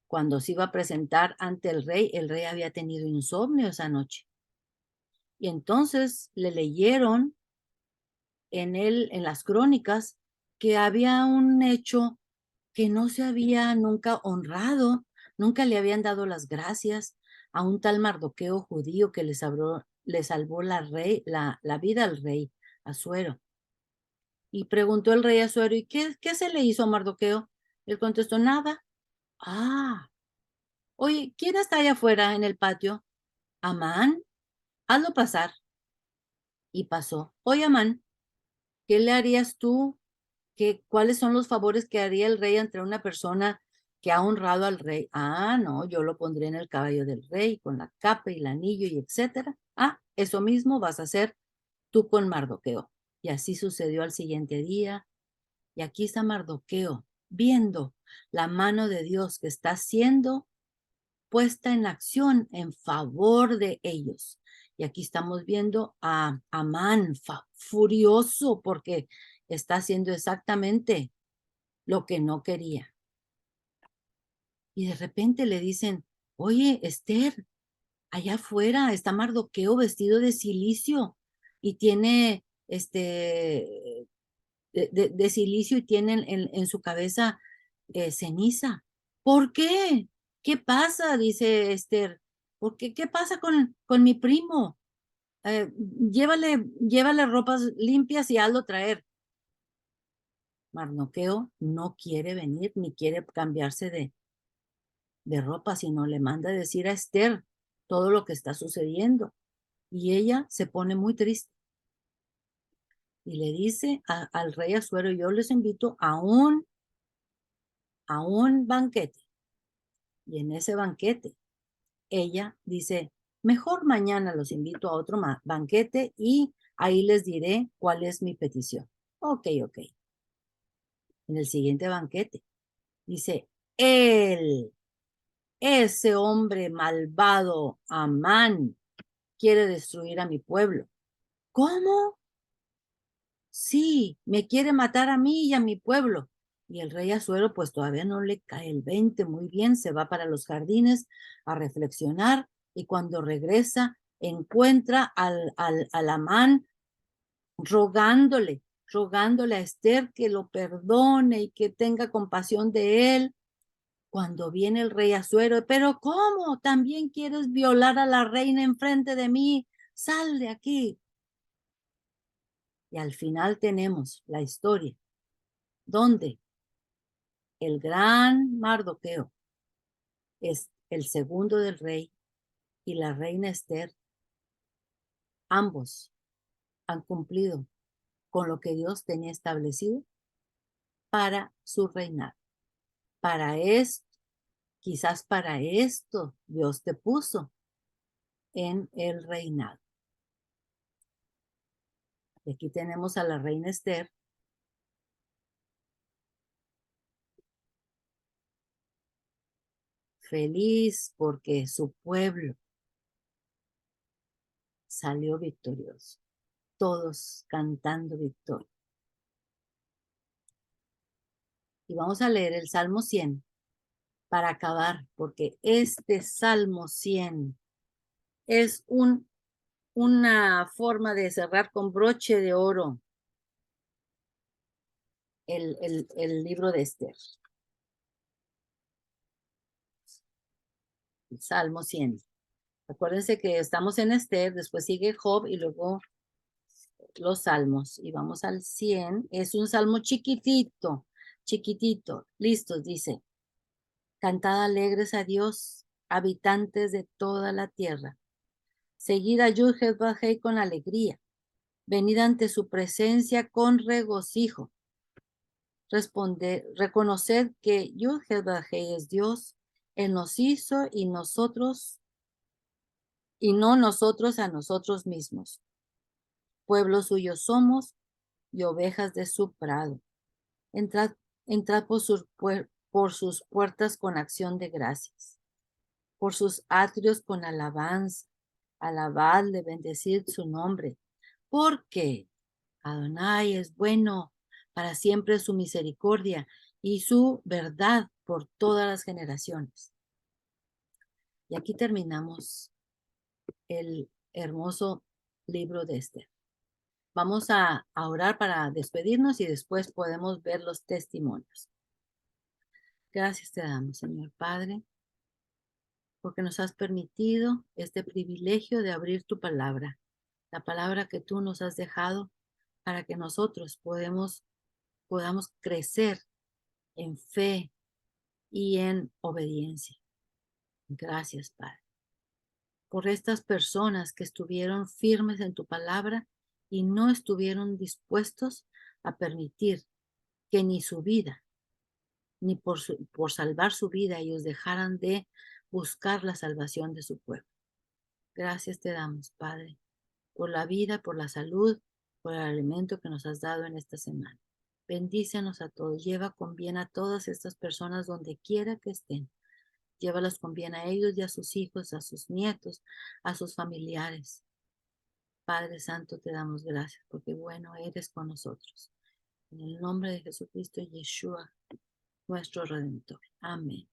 cuando se iba a presentar ante el rey había tenido insomnio esa noche. Y entonces le leyeron en las crónicas que había un hecho que no se había nunca honrado, nunca le habían dado las gracias a un tal Mardoqueo judío que le salvó la vida al rey Asuero. Y preguntó el rey Asuero, ¿y qué se le hizo a Mardoqueo? Él contestó, nada. Ah, oye, ¿quién está allá afuera en el patio? Amán, hazlo pasar. Y pasó. Oye, Amán, ¿qué le harías tú ¿Cuáles son los favores que haría el rey ante una persona que ha honrado al rey? Ah, no, yo lo pondré en el caballo del rey, con la capa y el anillo y etcétera. Ah, eso mismo vas a hacer tú con Mardoqueo. Y así sucedió al siguiente día. Y aquí está Mardoqueo, viendo la mano de Dios que está siendo puesta en acción en favor de ellos. Y aquí estamos viendo a Amán furioso porque está haciendo exactamente lo que no quería. Y de repente le dicen, oye, Esther, allá afuera está Mardoqueo vestido de cilicio y tiene de silicio y tiene en su cabeza ceniza. ¿Por qué? ¿Qué pasa? Dice Esther. ¿Por qué? ¿Qué pasa con mi primo? Llévale ropas limpias y hazlo traer. Mardoqueo no quiere venir ni quiere cambiarse de ropa, sino le manda a decir a Esther todo lo que está sucediendo. Y ella se pone muy triste. Y le dice al rey Asuero, yo les invito a un banquete. Y en ese banquete, ella dice, mejor mañana los invito a otro banquete y ahí les diré cuál es mi petición. Ok. En el siguiente banquete, dice, ese hombre malvado, Amán, quiere destruir a mi pueblo. ¿Cómo? Sí, me quiere matar a mí y a mi pueblo. Y el rey Asuero pues todavía no le cae el 20 muy bien, se va para los jardines a reflexionar y cuando regresa encuentra al Amán rogándole a Esther que lo perdone y que tenga compasión de él. Cuando viene el rey Asuero, pero ¿cómo? ¿También quieres violar a la reina enfrente de mí? Sal de aquí. Y al final tenemos la historia donde el gran Mardoqueo es el segundo del rey y la reina Esther, ambos han cumplido con lo que Dios tenía establecido para su reinado. Para esto, quizás para esto Dios te puso en el reinado. Y aquí tenemos a la reina Esther, feliz porque su pueblo salió victorioso, todos cantando victoria. Y vamos a leer el Salmo 100 para acabar, porque este Salmo 100 es una forma de cerrar con broche de oro el libro de Esther. El Salmo 100. Acuérdense que estamos en Esther, después sigue Job y luego los salmos. Y vamos al 100. Es un salmo chiquitito, chiquitito. Listos, dice. Cantad alegres a Dios, habitantes de toda la tierra. Seguid a Yud-Heh-Vah-Heh con alegría. Venid ante su presencia con regocijo. Reconoced que Yud-Heh-Vah-Heh es Dios. Él nos hizo y nosotros, y no nosotros a nosotros mismos. Pueblo suyo somos y ovejas de su prado. Entrad, entrad por sus puertas con acción de gracias, por sus atrios con alabanza. Alabadle, bendecid su nombre, porque Adonai es bueno, para siempre su misericordia y su verdad por todas las generaciones. Y aquí terminamos el hermoso libro de Esther. Vamos a orar para despedirnos y después podemos ver los testimonios. Gracias te damos, Señor Padre, porque nos has permitido este privilegio de abrir tu palabra, la palabra que tú nos has dejado para que nosotros podamos crecer en fe y en obediencia. Gracias, Padre, por estas personas que estuvieron firmes en tu palabra y no estuvieron dispuestos a permitir que ni su vida, ni por salvar su vida, ellos dejaran de buscar la salvación de su pueblo. Gracias te damos, Padre, por la vida, por la salud, por el alimento que nos has dado en esta semana. Bendícenos a todos, lleva con bien a todas estas personas donde quiera que estén. Llévalos con bien a ellos y a sus hijos, a sus nietos, a sus familiares. Padre Santo, te damos gracias porque bueno eres con nosotros. En el nombre de Jesucristo, Yeshua, nuestro Redentor. Amén.